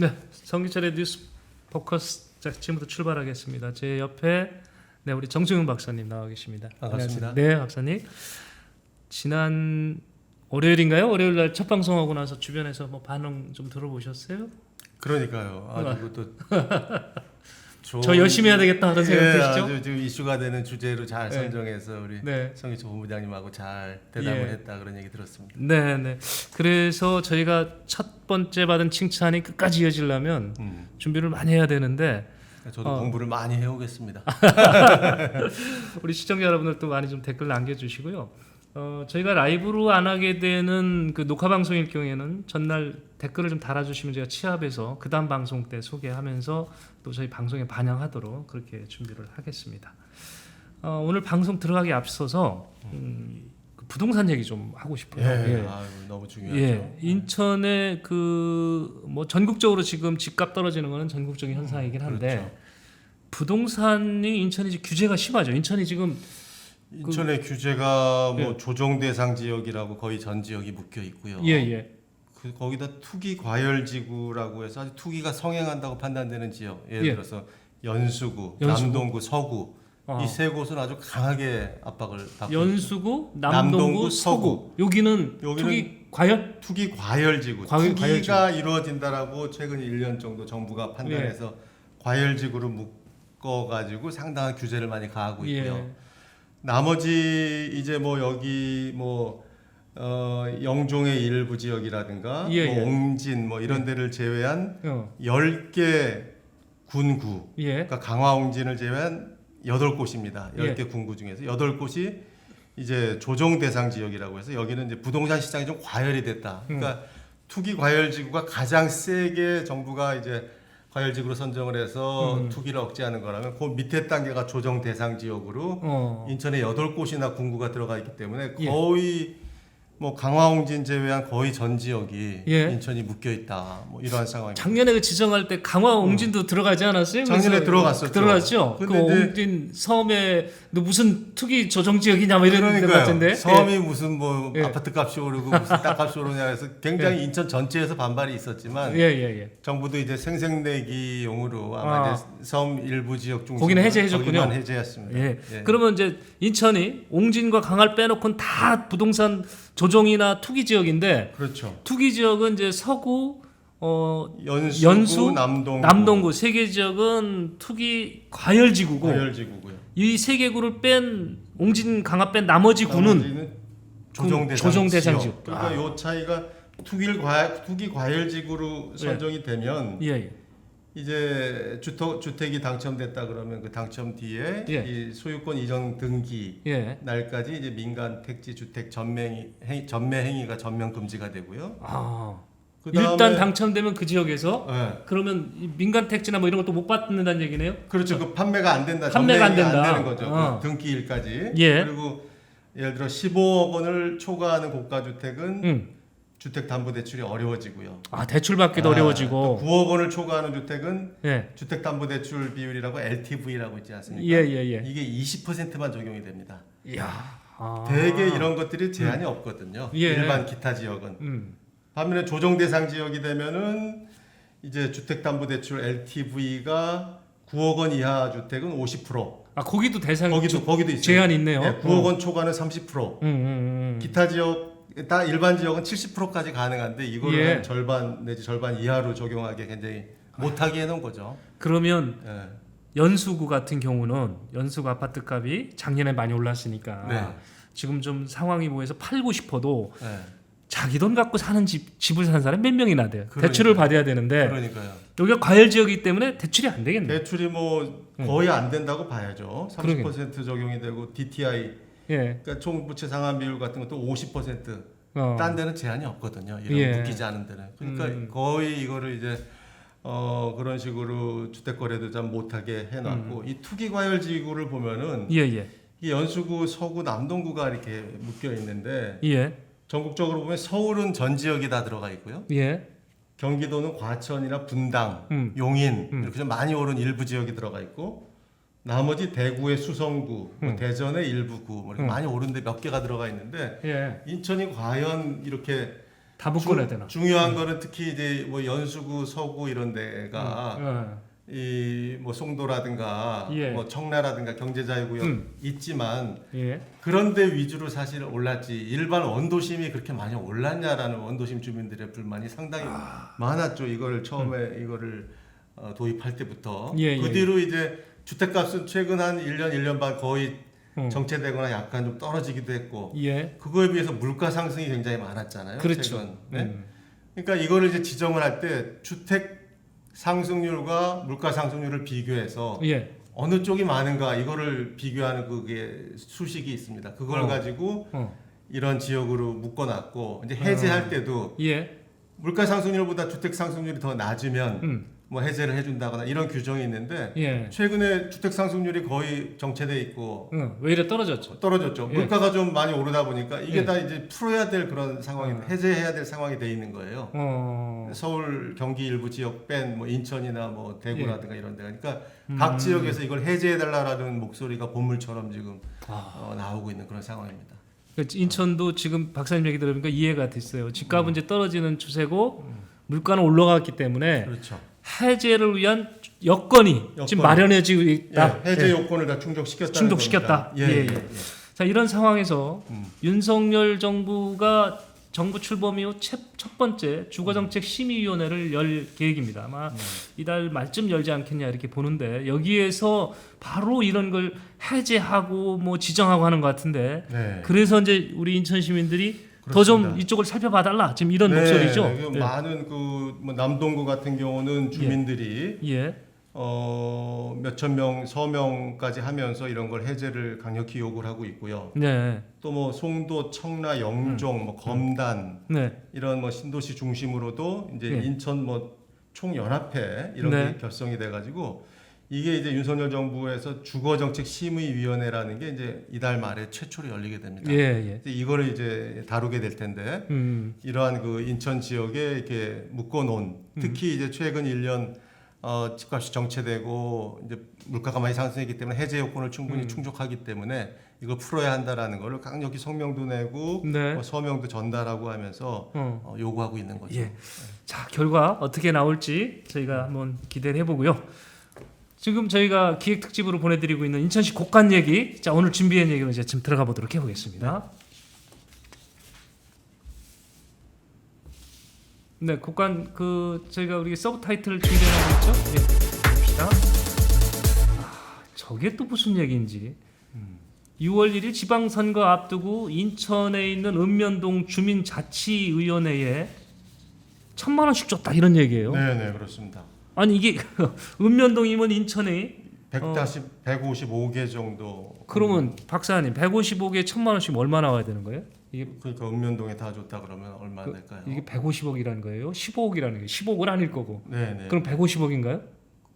네, 성기철의 뉴스 포커스 자, 지금부터 출발하겠습니다. 제 옆에 네, 우리 정승윤 박사님 나와 계십니다. 반갑습니다. 안녕하세요. 네, 박사님. 지난 월요일인가요? 월요일 날 첫 방송하고 나서 주변에서 뭐 반응 좀 들어보셨어요? 그러니까요. 아주 또 저 열심히 해야 되겠다 하는 생각 드시죠? 아주 지금 이슈가 되는 주제로 잘 네. 선정해서 우리 네. 성희철 본부장님하고 잘 대담을 예. 했다 그런 얘기 들었습니다. 네, 네. 그래서 저희가 첫 번째 받은 칭찬이 끝까지 이어지려면 준비를 많이 해야 되는데 저도 공부를 많이 해오겠습니다. 우리 시청자 여러분들도 많이 좀 댓글 남겨주시고요. 저희가 라이브로 안 하게 되는 그 녹화 방송일 경우에는 전날 댓글을 좀 달아주시면 제가 치합해서 그 다음 방송 때 소개하면서 또 저희 방송에 반영하도록 그렇게 준비를 하겠습니다. 오늘 방송 들어가기 앞서서 그 부동산 얘기 좀 하고 싶어요. 예, 아유, 너무 중요하죠. 예, 인천에 그 뭐 전국적으로 지금 집값 떨어지는 거는 전국적인 현상이긴 한데 그렇죠. 부동산이 인천이 이제 규제가 심하죠. 인천이 지금 인천의 규제가 뭐 예. 조정 대상 지역이라고 거의 전 지역이 묶여 있고요. 예. 거기다 투기 과열 지구라고 해서 아주 투기가 성행한다고 판단되는 지역. 예를 예. 들어서 연수구, 연수구. 남동구, 서구 아. 이 세 곳은 아주 강하게 압박을 받고 있죠. 연수구, 남동구, 남동구, 서구. 여기는 투기 과열? 투기 과열지구, 과열지구. 투기가 이루어진다라고 최근 1년 정도 정부가 판단해서 과열지구로 묶어가지고 상당한 규제를 많이 가하고 있고요. 예. 나머지 이제 뭐 여기 뭐 영종의 일부 지역이라든가 예, 뭐 예. 옹진 뭐 이런 데를 제외한 어. 10개 군구, 예. 그러니까 강화옹진을 제외한 8곳입니다. 예. 10개 군구 중에서 8곳이 이제 조정 대상 지역이라고 해서 여기는 이제 부동산 시장이 좀 과열이 됐다. 그러니까 투기 과열 지구가 가장 세게 정부가 이제 과열 지구로 선정을 해서 투기를 억제하는 거라면 그 밑에 단계가 조정 대상 지역으로 인천에 8곳이나 군구가 들어가 있기 때문에 예. 거의 뭐 강화옹진 제외한 거의 전 지역이 예. 인천이 묶여 있다. 뭐 이러한 상황입니다. 작년에 그 지정할 때 강화 옹진도 들어가지 않았어요? 작년에 그래서 들어갔었죠. 들어갔죠. 그 근데 이제 옹진 섬에 무슨 투기 조정 지역이냐 뭐 이런 데 그러니까요. 같은데. 섬이 무슨 뭐 예. 아파트 값이 오르고 무슨 땅값이 오르냐 해서 굉장히 인천 전체에서 반발이 있었지만 예. 정부도 이제 생색내기용으로 아마 아. 이제 섬 일부 지역 중심 거기는 해제해줬군요. 거기만 해제했습니다. 예. 예. 그러면 이제 인천이 옹진과 강화를 빼놓고는 다 부동산 조정이나 투기 지역인데 그렇죠. 투기 지역은 이제 서구, 연수, 연수, 남동구, 남동구 세 개 지역은 투기 과열지구고 과열지구고요. 이 세 개 구를 뺀 옹진 강화 뺀 나머지 구는 나머지는 조정 대상, 조정 대상 지역. 지역. 그러니까 요 차이가 투기 과열지구로 선정이 되면 예. 이제 주택이 당첨됐다 그러면 그 당첨 뒤에 예. 이 소유권 이전 등기 예. 날까지 이제 민간 택지 주택 전매 행위가 전면 금지가 되고요. 아. 그다음에 일단 당첨되면 그 지역에서 네. 그러면 이 민간 택지나 뭐 이런 것도 못 받는다는 얘기네요. 그렇죠. 그 판매가 안 된다. 판매가 안 전매 행위가 된다. 안 되는 거죠. 그 등기일까지. 예. 그리고 예를 들어 15억 원을 초과하는 고가 주택은 주택담보대출이 어려워지고요. 아 대출 받기도 어려워지고. 또 9억 원을 초과하는 주택은 예. 주택담보대출 비율이라고 LTV라고 있지 않습니까? 예. 이게 20%만 적용이 됩니다. 이야. 아. 대개 이런 것들이 제한이 없거든요. 예. 일반 기타 지역은. 반면에 조정 대상 지역이 되면은 이제 주택담보대출 LTV가 9억 원 이하 주택은 50%. 아 거기도 대상 거기도 있어요. 제한이 있네요. 네, 9억 원 초과는 30%. 기타 지역 일반 지역은 70%까지 가능한데 이거를 예. 한 절반 내지 절반 이하로 적용하게 굉장히 못하게 해놓은 거죠. 그러면 예. 연수구 같은 경우는 연수구 아파트 값이 작년에 많이 올랐으니까 네. 지금 좀 상황이 뭐해서 팔고 싶어도 예. 자기 돈 갖고 사는 집을 사는 사람이 몇 명이나 돼요. 그러니까요. 대출을 받아야 되는데 그러니까 여기가 과열 지역이기 때문에 대출이 안 되겠네요. 대출이 뭐 거의 안 된다고 봐야죠. 30% 적용이 되고 DTI 예. 그러니까 총부채 상환 비율 같은 것도 50%. 어. 딴 데는 제한이 없거든요. 이런 예. 묶이지 않은 데는. 그러니까 거의 이거를 이제 그런 식으로 주택 거래도 좀 못하게 해놨고 이 투기 과열 지구를 보면은 예. 이 연수구, 서구, 남동구가 이렇게 묶여 있는데 예. 전국적으로 보면 서울은 전 지역이 다 들어가 있고요. 예. 경기도는 과천이나 분당, 용인 이렇게 좀 많이 오른 일부 지역이 들어가 있고 나머지 대구의 수성구, 뭐 대전의 일부구 뭐 이렇게 많이 오른 데 몇 개가 들어가 있는데 예. 인천이 과연 이렇게 다 묶어내야 되나? 중요한 거는 특히 이제 뭐 연수구, 서구 이런 데가 이 뭐 송도라든가 예. 뭐 청라라든가 경제자유구역 있지만 예. 그런데 위주로 사실 올랐지 일반 원도심이 그렇게 많이 올랐냐라는 원도심 주민들의 불만이 상당히 많았죠. 이거를 처음에 이거를 도입할 때부터 예, 그 예. 뒤로 이제 주택값은 최근 한 1년 반 거의 정체되거나 약간 좀 떨어지기도 했고 예. 그거에 비해서 물가 상승이 굉장히 많았잖아요. 그렇죠. 최근. 네? 그러니까 이거를 이제 지정을 할 때 주택 상승률과 물가 상승률을 비교해서 예. 어느 쪽이 많은가 이거를 비교하는 그게 수식이 있습니다. 그걸 가지고 이런 지역으로 묶어놨고 이제 해제할 때도 예. 물가 상승률보다 주택 상승률이 더 낮으면 뭐 해제를 해준다거나 이런 규정이 있는데 예. 최근에 주택 상승률이 거의 정체돼 있고 왜 이래 떨어졌죠? 떨어졌죠. 예. 물가가 좀 많이 오르다 보니까 이게 예. 다 이제 풀어야 될 그런 상황이 해제해야 될 상황이 돼 있는 거예요. 서울, 경기 일부 지역 뺀 뭐 인천이나 뭐 대구라든가 이런 데가 그러니까 각 지역에서 이걸 해제해달라는 목소리가 본물처럼 지금 나오고 있는 그런 상황입니다. 인천도 지금 박사님 얘기 들으니까 이해가 됐어요. 집값은 이제 떨어지는 추세고 물가는 올라갔기 때문에 그렇죠. 해제를 위한 여건이 지금 마련해지고 있다. 예, 해제 요건을 다 충족시켰다. 예. 자, 이런 상황에서 윤석열 정부가 정부 출범 이후 첫 번째 주거정책 심의위원회를 열 계획입니다. 아마 이달 말쯤 열지 않겠냐 이렇게 보는데 여기에서 바로 이런 걸 해제하고 뭐 지정하고 하는 것 같은데 네. 그래서 이제 우리 인천 시민들이 더 좀 이쪽을 살펴봐달라 지금 이런 목소리죠. 그 많은 그뭐 남동구 같은 경우는 주민들이 예. 몇천 명, 서명까지 하면서 이런 걸 해제를 강력히 요구를 하고 있고요. 네. 또 뭐 송도, 청라, 영종, 뭐 검단 네. 이런 뭐 신도시 중심으로도 이제 인천 뭐 총연합회 이런 네. 게 결성이 돼가지고 이게 이제 윤석열 정부에서 주거정책 심의위원회라는 게 이제 이달 말에 최초로 열리게 됩니다. 예. 이거를 이제 다루게 될 텐데 이러한 그 인천 지역에 이렇게 묶어놓은 특히 이제 최근 1년 집값이 정체되고 이제 물가가 많이 상승했기 때문에 해제 요건을 충분히 충족하기 때문에 이걸 풀어야 한다라는 거를 강력히 성명도 내고 네. 서명도 전달하고 하면서 요구하고 있는 거죠. 예. 자, 결과 어떻게 나올지 저희가 한번 기대를 해보고요. 지금 저희가 기획 특집으로 보내드리고 있는 인천시 곡간 얘기, 자 오늘 준비한 얘기로 이제 지금 들어가 보도록 해보겠습니다. 네, 곡간 그 저희가 우리 서브 타이틀 준비하고 있죠? 예, 봅시다. 저게 또 무슨 얘기인지. 6월 1일 지방선거 앞두고 인천에 있는 읍면동 주민자치위원회에 1,000만 원씩 줬다 이런 얘기예요. 네, 그렇습니다. 아니 이게 읍면동이면 인천에 155개 정도. 그러면 박사님 155개에 1,000만 원씩 얼마 나와야 되는 거예요? 이게 그러니까 읍면동에 다 줬다 그러면 얼마 될까요? 이게 150억이라는 거예요? 15억이라는 거예요? 15억은 아닐 거고. 네. 그럼 150억인가요?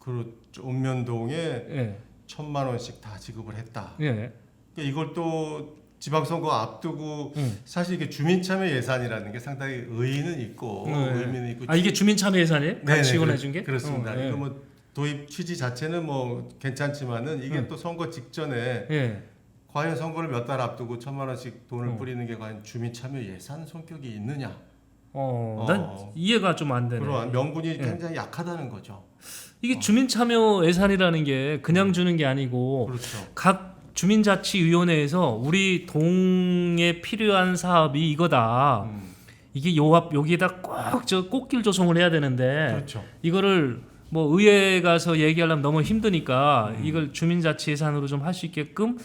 그렇죠. 읍면동에 예. 1,000만 원씩 다 지급을 했다. 예. 그러니까 이걸 또 지방선거 앞두고 사실 이게 주민참여 예산이라는 게 상당히 의의는 있고 의미는 있고. 아 이게 주민참여 예산이에요? 같이 지원해 준 게? 그렇습니다. 예. 이거 뭐 도입 취지 자체는 뭐 괜찮지만은 이게 또 선거 직전에 예. 과연 선거를 몇 달 앞두고 1,000만 원씩 돈을 뿌리는 게 과연 주민참여 예산 성격이 있느냐? 난 이해가 좀 안 되네. 그러한 명분이 굉장히 약하다는 거죠. 이게 주민참여 예산이라는 게 그냥 주는 게 아니고 그렇죠. 각 주민자치위원회에서 우리 동에 필요한 사업이 이거다. 이게 여기에다 꼭 저 꽃길 조성을 해야 되는데 그렇죠. 이거를 뭐 의회 가서 얘기하려면 너무 힘드니까 이걸 주민자치 예산으로 좀 할 수 있게끔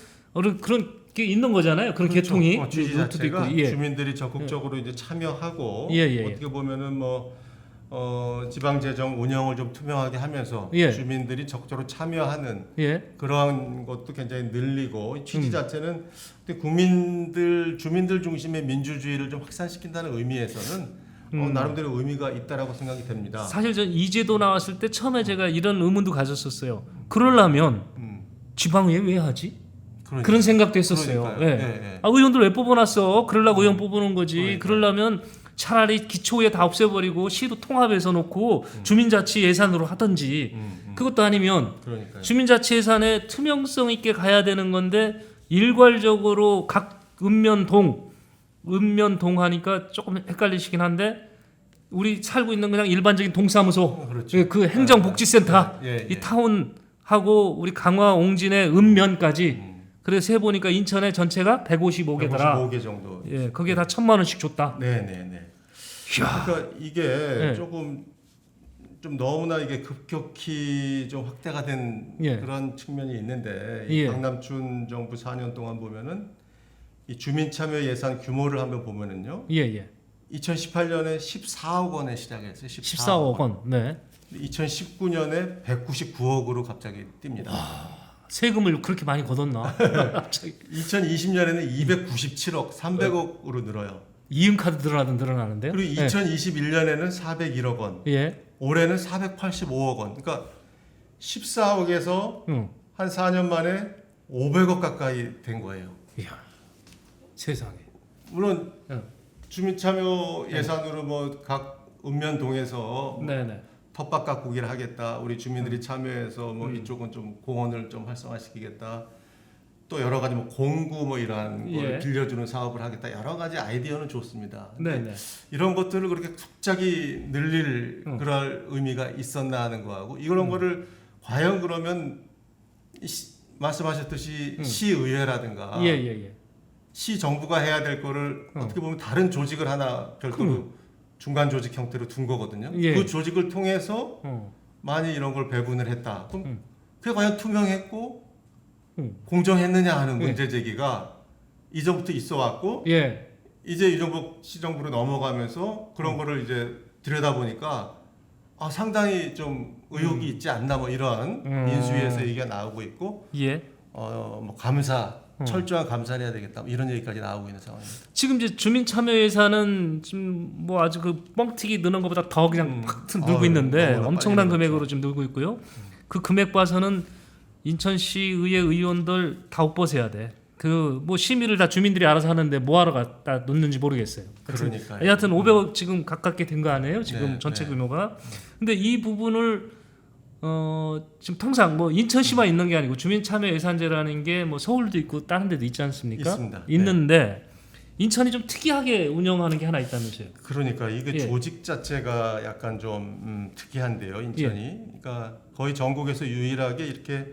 그런 게 있는 거잖아요. 그런 그렇죠. 계통이 취지 노트도 자체가 있고. 예. 주민들이 적극적으로 이제 참여하고 예. 어떻게 보면은 뭐 지방 재정 운영을 좀 투명하게 하면서 예. 주민들이 적극적으로 참여하는 예. 그러한 것도 굉장히 늘리고 취지 자체는 주민들 중심의 민주주의를 좀 확산시킨다는 의미에서는 나름대로 의미가 있다라고 생각이 됩니다. 사실 전 이제도 나왔을 때 처음에 제가 이런 의문도 가졌었어요. 그러려면 지방의회 왜 하지? 그런 생각도 했었어요. 예. 아, 의원들 왜 뽑아놨어? 그러려고 의원 뽑아놓은 거지. 그러려면 차라리 기초에 다 없애버리고 시도 통합해서 놓고 주민자치 예산으로 하든지 그것도 아니면 그러니까요. 주민자치 예산에 투명성 있게 가야 되는 건데 일괄적으로 각 읍면동 읍면동하니까 조금 헷갈리시긴 한데 우리 살고 있는 그냥 일반적인 동사무소 그렇죠. 그 행정복지센터 예, 예, 이 타운하고 우리 강화 옹진의 읍면까지 음. 그래서 세 보니까 인천의 전체가 155개더라. 155개 정도. 예, 거기에 다 1,000만 원씩 줬다. 네네네. 이야. 그러니까 이게 네. 조금 좀 너무나 이게 급격히 좀 확대가 된 예. 그런 측면이 있는데 이 예. 박남춘 정부 4년 동안 보면은 이 주민참여 예산 규모를 한번 보면은요. 예, 예. 2018년에 14억 원에 시작했어요. 14억 원. 네. 2019년에 199억으로 갑자기 뜁니다. 세금을 그렇게 많이 걷었나? 갑자기 2020년에는 297억, 300억으로 늘어요. 이음카드 늘어나는데요? 그리고 2021년에는 401억 원, 예. 올해는 485억 원. 그러니까 14억에서 한 4년 만에 500억 가까이 된 거예요. 이야. 세상에. 물론 응. 주민참여 예산으로 뭐 각 읍면동에서 네네. 텃밭 가꾸기를 하겠다. 우리 주민들이 참여해서 뭐 이쪽은 좀 공원을 좀 활성화시키겠다. 또 여러 가지 뭐 공구 뭐 이러한 걸 예. 빌려주는 사업을 하겠다. 여러 가지 아이디어는 좋습니다. 네네. 이런 것들을 그렇게 갑자기 늘릴 그럴 의미가 있었나 하는 거하고 이런 거를 과연 그러면 말씀하셨듯이 시의회라든가 예예예. 시 정부가 해야 될 거를 어떻게 보면 다른 조직을 하나 별도로 중간 조직 형태로 둔 거거든요. 예. 그 조직을 통해서 어. 만약 이런 걸 배분을 했다. 그럼 그게 과연 투명했고 음. 공정했느냐 하는 예. 문제 제기가 이전부터 있어 왔고 예. 이제 이정부 시정부로 넘어가면서 그런 거를 이제 들여다보니까 상당히 좀 의혹이 있지 않나 뭐 이러한 인수위에서 얘기가 나오고 있고 예. 뭐 감사 철저한 감사를 해야 되겠다 뭐 이런 얘기까지 나오고 있는 상황입니다. 지금 이제 주민 참여 예산은 지금 뭐 아주 그 뻥튀기 넣는 것보다 더 그냥 팍 늘고 있는데 너무나 엄청난 빨리 금액으로 지금 늘고 있고요. 그 금액 봐서는 인천시의회 의원들 다 옷벗어야 돼. 그 뭐 심의를 다 주민들이 알아서 하는데 뭐하러 갖다 놓는지 모르겠어요. 그러니까요. 여하튼 500억 지금 가깝게 된 거 아니에요? 지금 네, 전체 네. 규모가. 근데 이 부분을 지금 통상 뭐 인천시만 있는 게 아니고 주민참여 예산제라는 게 뭐 서울도 있고 다른 데도 있지 않습니까? 있습니다. 있는데 인천이 좀 특이하게 운영하는 게 하나 있다면서요? 그러니까 이게 예. 조직 자체가 약간 좀 특이한데요, 인천이. 그러니까 거의 전국에서 유일하게 이렇게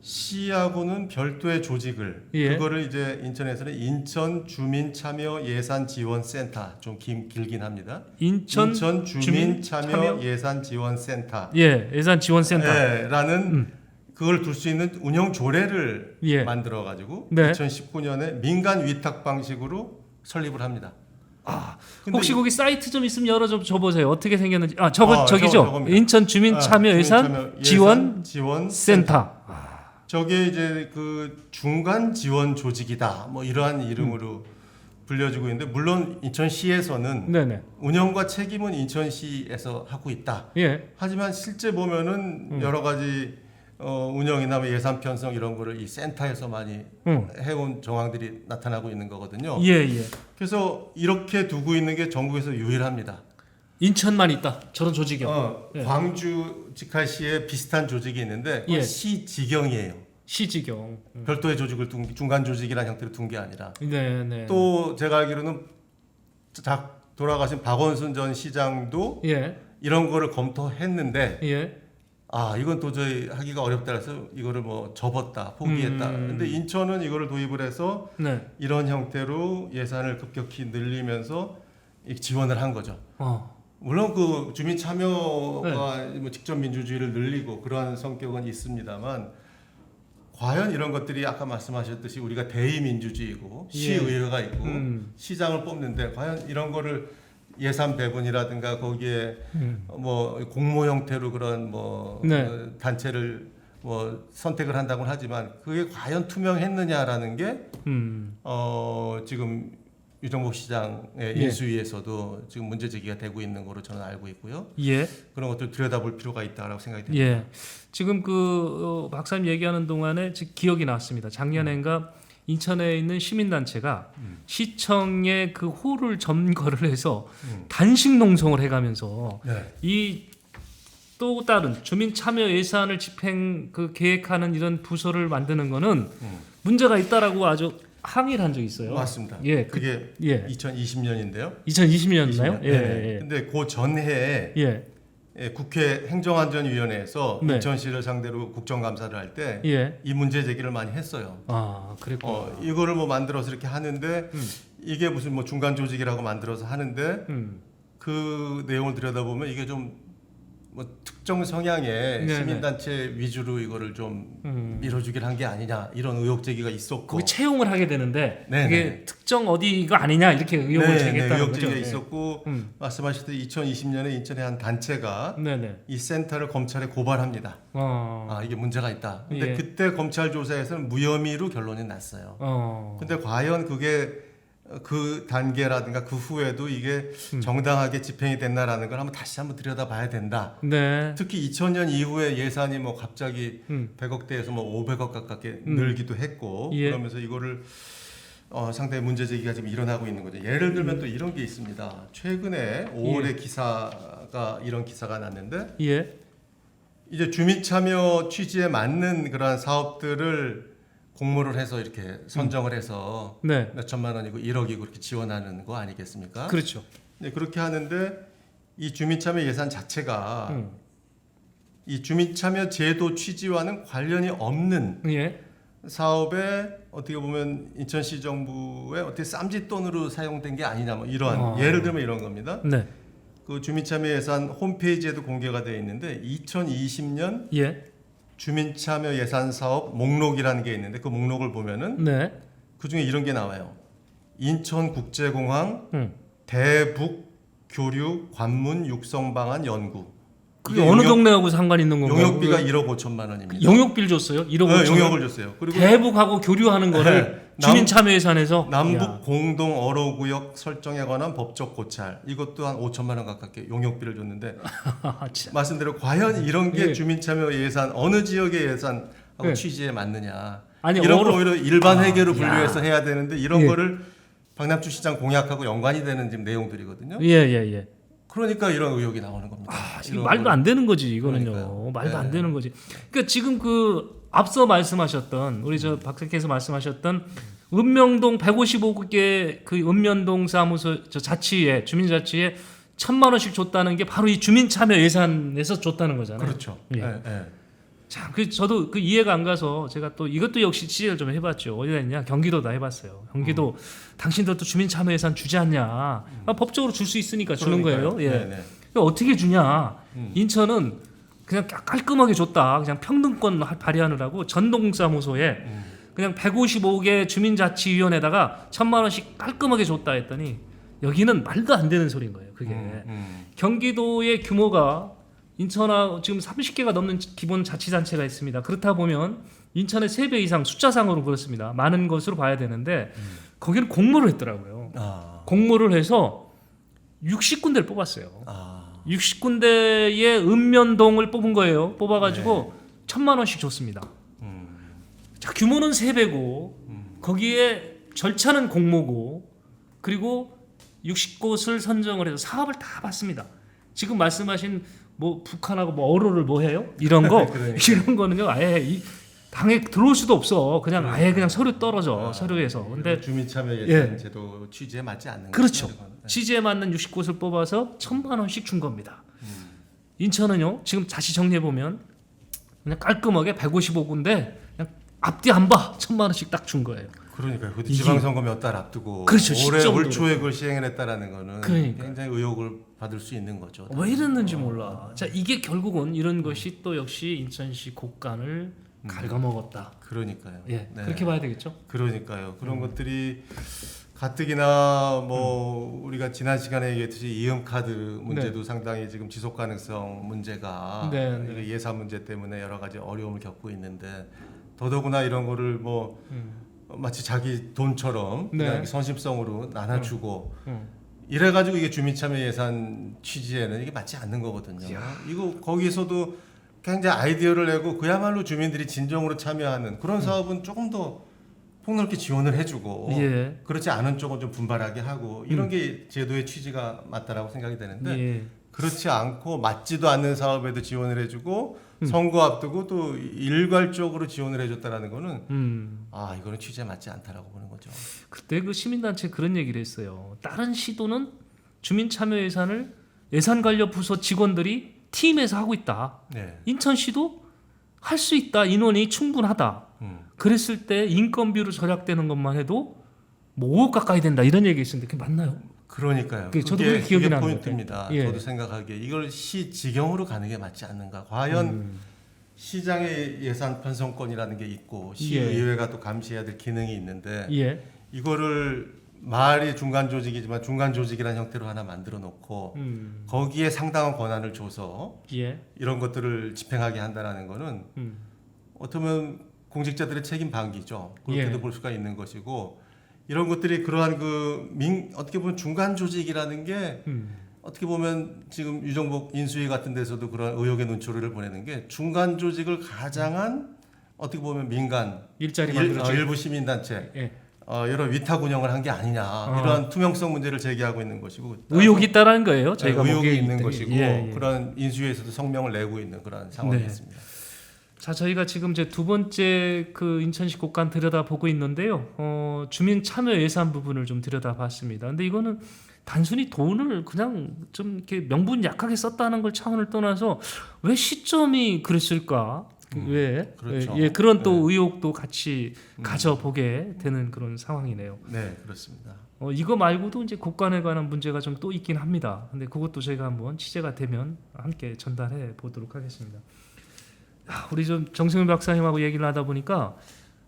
시하고는 별도의 조직을 예. 그거를 이제 인천에서는 인천 주민 참여 예산 지원 센터 좀 길긴 합니다. 인천 주민 참여 예산 지원 센터. 예, 예산 지원센터. 예, 라는 그걸 둘 수 있는 운영 조례를 예. 만들어 가지고 네. 2019년에 민간 위탁 방식으로 설립을 합니다. 근데 혹시 거기 사이트 좀 있으면 열어 좀 줘보세요. 어떻게 생겼는지. 저기죠. 저겁니다. 인천 주민 참여 예산 주민참여 지원 지원 센터. 저게 이제 그 중간 지원 조직이다. 뭐 이러한 이름으로 불려지고 있는데 물론 인천시에서는 네네. 운영과 책임은 인천시에서 하고 있다. 예. 하지만 실제 보면은 여러 가지 운영이나 뭐 예산 편성 이런 거를 이 센터에서 많이 해온 정황들이 나타나고 있는 거거든요. 예, 예. 그래서 이렇게 두고 있는 게 전국에서 유일합니다. 인천만 있다. 저런 조직이요. 예. 광주 직할시에 비슷한 조직이 있는데 그건 예. 시지경이에요. 시지경. 별도의 조직을 중간 조직이라는 형태로 둔 게 아니라 네, 네. 또 제가 알기로는 돌아가신 박원순 전 시장도 예. 이런 거를 검토했는데 예. 이건 도저히 하기가 어렵다 해서 이거를 뭐 접었다 포기했다. 근데 인천은 이거를 도입을 해서 네. 이런 형태로 예산을 급격히 늘리면서 지원을 한 거죠. 물론 그 주민 참여가 뭐 직접 민주주의를 늘리고 그러한 성격은 있습니다만 과연 이런 것들이 아까 말씀하셨듯이 우리가 대의민주주의고 예. 시의회가 있고 시장을 뽑는데 과연 이런 거를 예산 배분이라든가 거기에 뭐 공모 형태로 그런 뭐 네. 단체를 뭐 선택을 한다고는 하지만 그게 과연 투명했느냐라는 게 지금 유정복 시장의 인수위에서도 지금 문제 제기가 되고 있는 거로 저는 알고 있고요. 예. 그런 것들 들여다볼 필요가 있다라고 생각이 듭니다. 예. 지금 그 박사님 얘기하는 동안에 지금 기억이 났습니다. 작년엔가 인천에 있는 시민단체가 시청에 그 호를 점거를 해서 단식 농성을 해가면서 네. 이 또 다른 주민 참여 예산을 집행 그 계획하는 이런 부서를 만드는 거는 문제가 있다라고 아주 항의를 한 적이 있어요. 맞습니다. 예, 그게 예. 2020년인데요. 2020년이나요? 예, 네. 예. 근데 그 전해에 예. 국회 행정안전위원회에서 네. 인천시를 상대로 국정감사를 할 때 이 예. 문제 제기를 많이 했어요. 아, 그랬구나. 이거를 뭐 만들어서 이렇게 하는데 이게 무슨 뭐 중간 조직이라고 만들어서 하는데 그 내용을 들여다보면 이게 좀 뭐 특정 성향의 네네. 시민단체 위주로 이거를 좀 밀어주기를 한 게 아니냐 이런 의혹 제기가 있었고 거기 채용을 하게 되는데 네네. 그게 특정 어디가 아니냐 이렇게 의혹을 제기했다는 의혹 거죠. 제기가 네. 있었고 말씀하셨듯이 2020년에 인천의 한 단체가 네네. 이 센터를 검찰에 고발합니다. 이게 문제가 있다. 근데 예. 그때 검찰 조사에서는 무혐의로 결론이 났어요. 근데 과연 그게 그 단계라든가 그 후에도 이게 정당하게 집행이 됐나라는 걸 다시 한번 들여다봐야 된다. 네. 특히 2000년 이후에 예산이 뭐 갑자기 100억대에서 뭐 500억 가깝게 늘기도 했고 예. 그러면서 이거를 상당히 문제 제기가 지금 일어나고 있는 거죠. 예를 들면 또 이런 게 있습니다. 최근에 5월에 기사가 이런 기사가 났는데 예. 이제 주민 참여 취지에 맞는 그러한 사업들을 공모를 해서 이렇게 선정을 해서 네. 몇 천만 원이고 1억이고 그렇게 지원하는 거 아니겠습니까? 그렇죠. 네, 그렇게 하는데 이 주민 참여 예산 자체가 이 주민 참여 제도 취지와는 관련이 없는 예. 사업에 어떻게 보면 인천시 정부의 어떻게 쌈짓돈으로 사용된 게 아니냐 뭐 이러한 예를 들면 이런 겁니다. 네. 그 주민참여 예산 홈페이지에도 공개가 되어 있는데 2020년 예. 주민참여 예산 사업 목록이라는 게 있는데 그 목록을 보면은 네. 그 중에 이런 게 나와요. 인천국제공항 대북 교류 관문 육성 방안 연구. 그게 어느 동네하고 상관 있는 건가요? 용역비가 1억 5천만 원입니다. 용역비를 줬어요? 1억 5천 용역을 줬어요. 그리고 대북하고 교류하는 거를 주민 참여 예산에서 남북 공동 어로 구역 설정에 관한 법적 고찰 이것도 한 5천만 원 가깝게 용역비를 줬는데 말씀대로 과연 이런 게 예. 주민 참여 예산 어느 지역의 예산하고 예. 취지에 맞느냐 아니, 이런 걸 오히려 일반 회계로 야. 분류해서 해야 되는데 이런 예. 거를 박남춘 시장 공약하고 연관이 되는 지금 내용들이거든요. 예. 그러니까 이런 의혹이 나오는 겁니다. 이거 말도 안 되는 거지 이거는요. 그러니까요. 말도 안 네. 되는 거지. 그러니까 지금 그 앞서 말씀하셨던 우리 저 박사께서 말씀하셨던 읍명동 155개 그 읍면동 사무소 저 자치에 주민자치에 1,000만 원씩 줬다는 게 바로 이 주민 참여 예산에서 줬다는 거잖아요. 그렇죠. 예. 예. 참, 그 저도 그 이해가 안 가서 제가 또 이것도 역시 취재를 좀 해봤죠. 어디다 했냐? 경기도다 해봤어요. 경기도 당신들도 주민 참여 예산 주지 않냐? 법적으로 줄 수 있으니까 주는 거예요. 예. 네네. 어떻게 주냐? 인천은 그냥 깔끔하게 줬다. 그냥 평등권 발휘하느라고 전동사무소에 그냥 155개 주민자치위원회에다가 1,000만 원씩 깔끔하게 줬다 했더니 여기는 말도 안 되는 소리인 거예요. 그게 경기도의 규모가 인천하 지금 30개가 넘는 기본 자치단체가 있습니다. 그렇다 보면 인천의 3배 이상 숫자상으로 그렇습니다. 많은 것으로 봐야 되는데 거기는 공모를 했더라고요. 공모를 해서 60군데를 뽑았어요. 60군데의 읍면동을 뽑은 거예요. 뽑아가지고 1,000만 원씩 줬습니다. 자, 규모는 3배고 거기에 절차는 공모고 그리고 60곳을 선정을 해서 사업을 다 받습니다. 지금 말씀하신 뭐 북한하고 뭐 어로를 뭐 해요? 이런 거 그러니까. 이런 거는요 아예 이 당에 들어올 수도 없어. 그냥 아예 그냥 서류 떨어져 서류에서. 근데 주민 참여 예산 제도 취지에 맞지 않는 그렇죠. 거죠, 이건. 취지에 맞는 60곳을 뽑아서 1,000만 원씩 준 겁니다. 인천은요 지금 다시 정리해 보면 그냥 깔끔하게 155군데 그냥 앞뒤 안 봐 1,000만 원씩 딱 준 거예요. 그러니까요. 그것도 이게- 지방선거 몇 달 앞두고 그렇죠. 올해 시점도 올 초에 그걸 시행을 했다라는 거는 그러니까. 굉장히 의혹을 받을 수 있는 거죠. 왜 이랬는지 몰라. 자 이게 결국은 이런 것이 또 역시 인천시 곳간을 갉아먹었다. 그러니까요. 예, 네. 그렇게 봐야 되겠죠. 그러니까요. 그런 것들이 가뜩이나 뭐 우리가 지난 시간에 얘기했듯이 이음카드 문제도 상당히 지금 지속 가능성 문제가 네. 이게 예산 문제 때문에 여러 가지 어려움을 겪고 있는데 더더구나 이런 거를 뭐 마치 자기 돈처럼 네. 그냥 선심성으로 나눠주고 음. 이래가지고 이게 주민참여 예산 취지에는 이게 맞지 않는 거거든요. 이거 거기서도 굉장히 아이디어를 내고 그야말로 주민들이 진정으로 참여하는 그런 사업은 조금 더 폭넓게 지원을 해주고 예. 그렇지 않은 쪽은 좀 분발하게 하고 이런 게 제도의 취지가 맞다라고 생각이 되는데 예. 그렇지 않고 맞지도 않는 사업에도 지원을 해주고 선거 앞두고 또 일괄적으로 지원을 해줬다라는 거는 아 이거는 취지에 맞지 않다라고 보는 거죠. 그때 그 시민단체 그런 얘기를 했어요. 다른 시도는 주민참여 예산을 예산관련 부서 직원들이 팀에서 하고 있다. 네. 인천시도 할 수 있다. 인원이 충분하다. 그랬을 때 인건비로 절약되는 것만 해도 뭐 5억 가까이 된다. 이런 얘기 있었는데 그게 맞나요? 그러니까 저도 그게 기억이 나는 포인트입니다. 것 같아요. 예. 저도 생각하기에 이걸 시 지경으로 가는 게 맞지 않는가. 과연 시장의 예산 편성권이라는 게 있고 시의회가 또 감시해야 될 기능이 있는데 예. 이거를 말이 중간 조직이지만 중간 조직이라는 형태로 하나 만들어 놓고 거기에 상당한 권한을 줘서 예. 이런 것들을 집행하게 한다라는 거는 어떻게 보면 공직자들의 책임 방기죠. 그렇게도 예. 볼 수가 있는 것이고 이런 것들이 그러한 어떻게 보면 중간 조직이라는 게 어떻게 보면 지금 유정복 인수위 같은 데서도 그런 의혹의 눈초리를 보내는 게 중간 조직을 가장한 어떻게 보면 민간 일자리 만들어지 일부 시민단체 예. 여러 위탁 운영을 한 게 아니냐 이러한 투명성 문제를 제기하고 있는 것이고 의혹이 있다라는 거예요. 저희가 의혹이 보기에 있는 있더니. 것이고 예, 예. 그런 인수위에서도 성명을 내고 있는 그런 상황이었습니다. 자, 저희가 지금 이제 두 번째 그 인천시 곡간 들여다보고 있는데요. 주민 참여 예산 부분을 좀 들여다봤습니다. 근데 이거는 단순히 돈을 그냥 좀 이렇게 명분 약하게 썼다는 걸 차원을 떠나서 왜 시점이 그랬을까? 왜? 그렇죠. 예, 그런 또 의혹도 같이 가져보게 되는 그런 상황이네요. 네, 그렇습니다. 이거 말고도 이제 곡간에 관한 문제가 좀 또 있긴 합니다. 근데 그것도 저희가 한번 취재가 되면 함께 전달해 보도록 하겠습니다. 우리 좀 정승윤 박사님하고 얘기를 하다 보니까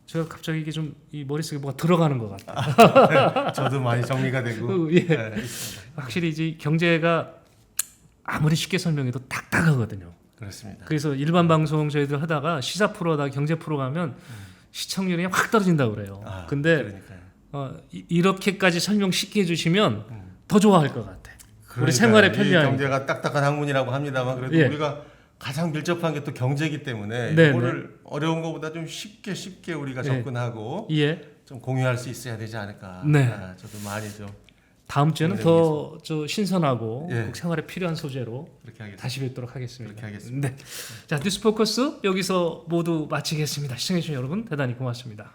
제가 갑자기 이게 좀 이 머릿속에 뭐가 들어가는 것 같아요. 저도 많이 정리가 되고 예. 네, 있습니다. 확실히 이제 경제가 아무리 쉽게 설명해도 딱딱하거든요. 그렇습니다. 그래서 일반 방송 저희들 하다가 시사 프로 하다가 경제 프로 가면 시청률이 그냥 확 떨어진다고 그래요. 근데 그러니까요. 이렇게까지 설명 쉽게 해주시면 더 좋아할 것 같아. 우리 그러니까요. 생활에 이 편리하니까. 경제가 딱딱한 학문이라고 합니다만 그래도 예. 우리가 가장 밀접한 게 또 경제이기 때문에 네, 이거를 어려운 것보다 좀 쉽게 우리가 네. 접근하고 예. 좀 공유할 수 있어야 되지 않을까. 네. 저도 많이 좀 다음 주에는 더 저 신선하고 예. 꼭 생활에 필요한 소재로 그렇게 하겠습니다. 다시 뵙도록 하겠습니다. 그렇게 하겠습니다. 네. 자, 뉴스포커스 여기서 모두 마치겠습니다. 시청해주신 여러분 대단히 고맙습니다.